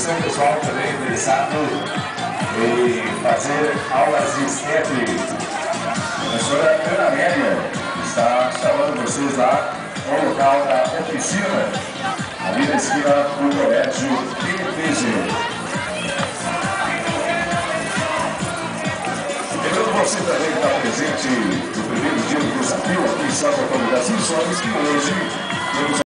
você, pessoal, também interessado em fazer aulas de step. A professora Ana Amélia está chamando vocês lá no local da oficina, ali na esquina do colégio PPG. Lembrando você também que está presente no primeiro dia do desafio aqui em Santa Antônio das Missões, que hoje temos